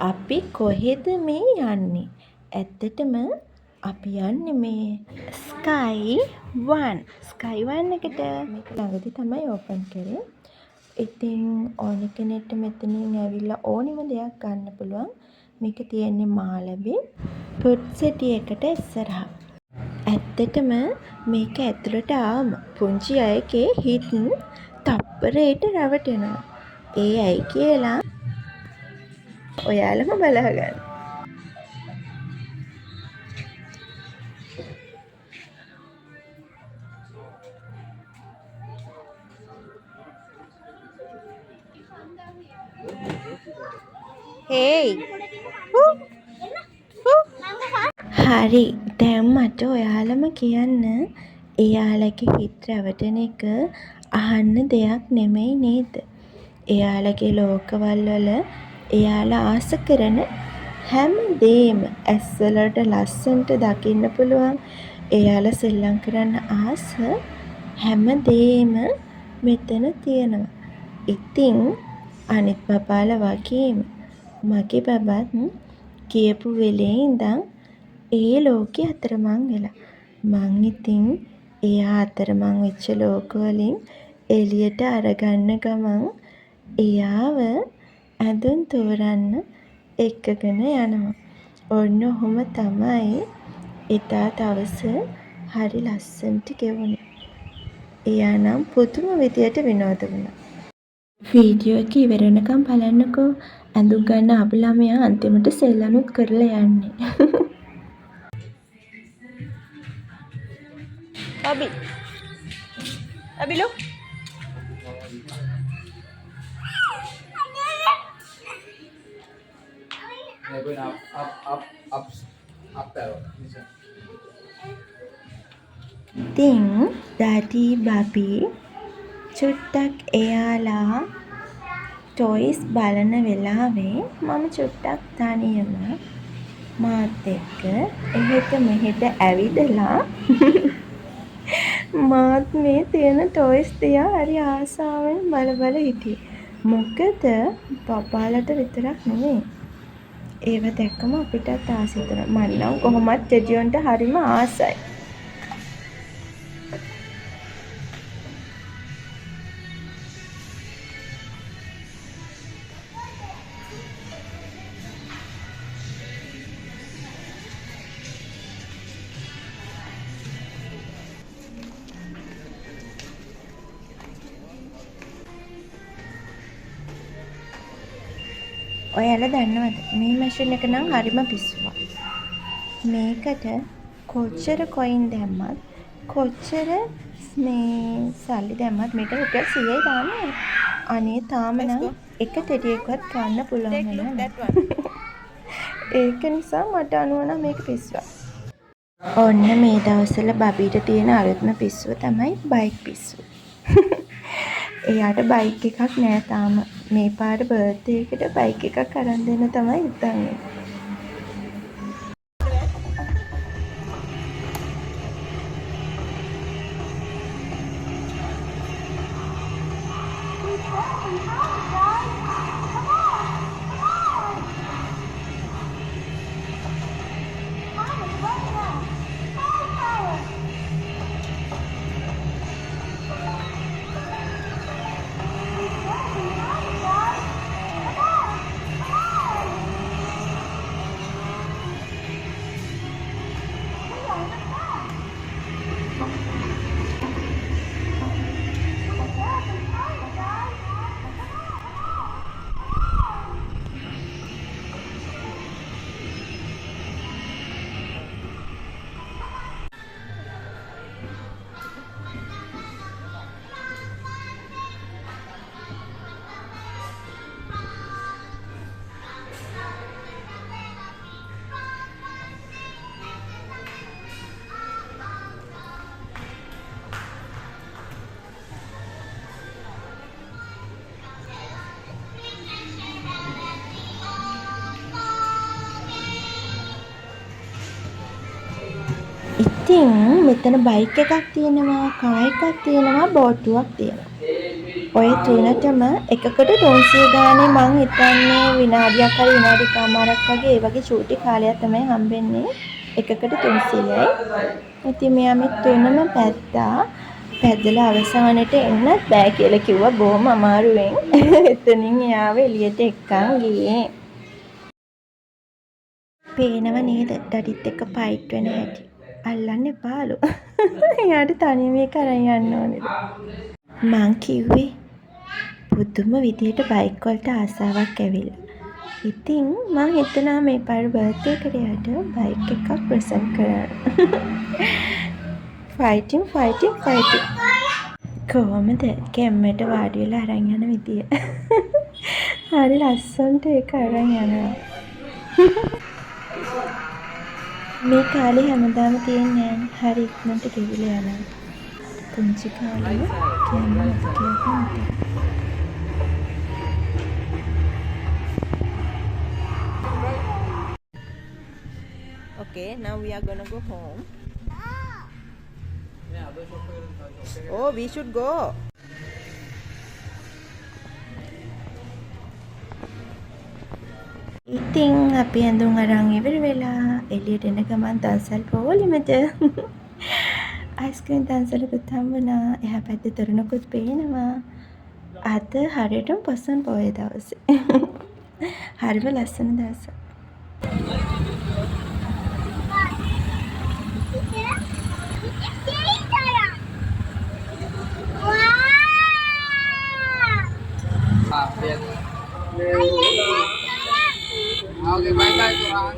අපි කොහෙද මේ යන්නේ? ඇත්තටම අපි යන්නේ මේ Sky One එකට. මේක ළඟදී තමයි ඕපන් කරේ. ඉතින් ඕන කෙනෙක්ට මෙතනින් ඇවිල්ලා ඕනෙම දෙයක් ගන්න පුළුවන්. මේක තියෙන්නේ මාලඹේ ෆුඩ් සිටි එකට ඉස්සරහා. ඇත්තටම මේක ඇතුළට ආවම පුංචි අයගේ හිත් තප්පරයට රැවටෙනවා. ඒ ඇයි කියලා ඔයාලම බලාගන්න. හරි, දැන් මට ඔයාලම කියන්න එයාලගේ හිත රැවටෙන එක අහන්න දෙයක් නෙමෙයි නේද? එයාලගේ ලෝකවල වල එයාලා ආස කරන හැම දේම ඇස්වලට ලස්සනට දකින්න පුළුවන්. එයාලා සෙල්ලම් කරන්න ආස හැම දේම මෙතන තියෙනවා. ඉතින් අනිත් බබාලා වගේම මගේ බබත් කියපු වෙලේ ඉඳන් ඒ ලෝකේ අතරමං වෙලා. මං ඉතින් එයා අතරමං වෙච්ච ලෝකවලින් එළියට අරගන්න ගමන් එයාව ඇඳුම් තෝරන්න එක්කගෙන යනවා. ඔන්න ඔහොම තමයි එදා දවස හරි ලස්සනට ගෙවුනේ. එයා නම් පුදුම විදියට විනෝද වුණා. වීඩියෝ එක ඉවර වෙනකම් බලන්නකෝ. ඇඳුම් ගන්න ආපු ළමයා අන්තිමට සෙල්ලනුත් කරලා යන්නේ. Abi look. They're going up arrow. ඉතින් ඩැඩි බබි චුට්ටක් එයාලා ටොයිස් බලන වෙලාවේ මම චුට්ටක් තනියම මාත් එක්ක එහෙට මෙහෙට ඇවිදලා මාත් මේ තියෙන ටොයිස් දිහා හරි ආසාවෙන් බල බල හිටියේ. මොකද පපාලට විතරක් නෙමෙයි. ඒව දැක්කම අපිටත් ආස හිතුණා. මම නම් කොහොමත් ජෙජියොන්ට හරිම ආසයි. ඔයාලා දන්නවද මේ මැෂින් එක නම් හරිම පිස්සුවක්. මේකට කොච්චර කොයින් දැම්මත් කොච්චර මේ සල්ලි දැම්මත් මේක රුපියල් 100යි දාන්නේ. අනේ තාම නම් එක ටෙඩියක්වත් ගන්න පුළුවන් නෑ. ඒක නිසා මට අනුව නම් මේක පිස්සුවක්. ඔන්න මේ දවස්වල බබීට තියෙන අලුත්ම පිස්සුව තමයි බයික් පිස්සුව. එයාට බයික් එකක් නෑ තාම. මේ පාර බර්ත්ඩේ එකට බයික් එකක් අරන් දෙන්න තමයි හිතන්නේ. ඉතින් මෙතන බයික් එකක් තියෙනවා, කාර් එකක් තියෙනවා, බෝට්ටුවක් තියෙනවා. ඔය තුනටම එකකට 300 ගානේ මං හිතන්නේ විනාඩියක් හරි විනාඩි කමාරක් වගේ ඒ වගේ චූටි කාලයක් තමයි හම්බෙන්නේ. එකකට 300යි. ඉතින් මෙයා මේ තුනම පැද්දා. පැද්දලා අවසානට එන්නත් බෑ කියලා කිව්වා බොහොම අමාරුවෙන්. එතනින් එයාව එළියට එක්කන් ගියේ. පේනව නේද ඩඩිත් එක්ක ෆයිට් වෙන හැටි. අල්ලන්න එපාලු. එයාට තනියම ඒක අරන් යන්න ඕනේද? මං කිව්වේ පුදුම විදියට බයික් වලට ආසාවක් ඇවිල්ලා. ඉතින් මං හිතනවා මේ පාර බර්ත්ඩේ එකට යට බයික් එකක් ප්‍රසන්ට් කරන්න. ෆයිටින්. කොහොමද කැම්මට වාඩි වෙලා අරන් යන විදිය. හරි ලස්සනට ඒක අරන් යනවා. මේ කාලේ හැමදාම තියෙන්නේ නෑනේ. හරි ඉක්මනට ගෙවිලා යනවා. පුංචි කාලේ කැම්ම කියපුවා. Okay, now we are gonna go home. Oh, we should go. ඉතින් අපි ඇඳුම් අරන් ඉවර වෙලා එළියට එන ගමන් දන්සල් පොලිමද අයිස්ක්‍රීම් දන්සලකුත් හම්බුණා. එහා පැත්තේ තොරණකුත් පේනවා. අද හරියටම පොසොන් පොය දවසේ. හරිම ලස්සන දවසක්. Okay, bye-bye, Tuhan.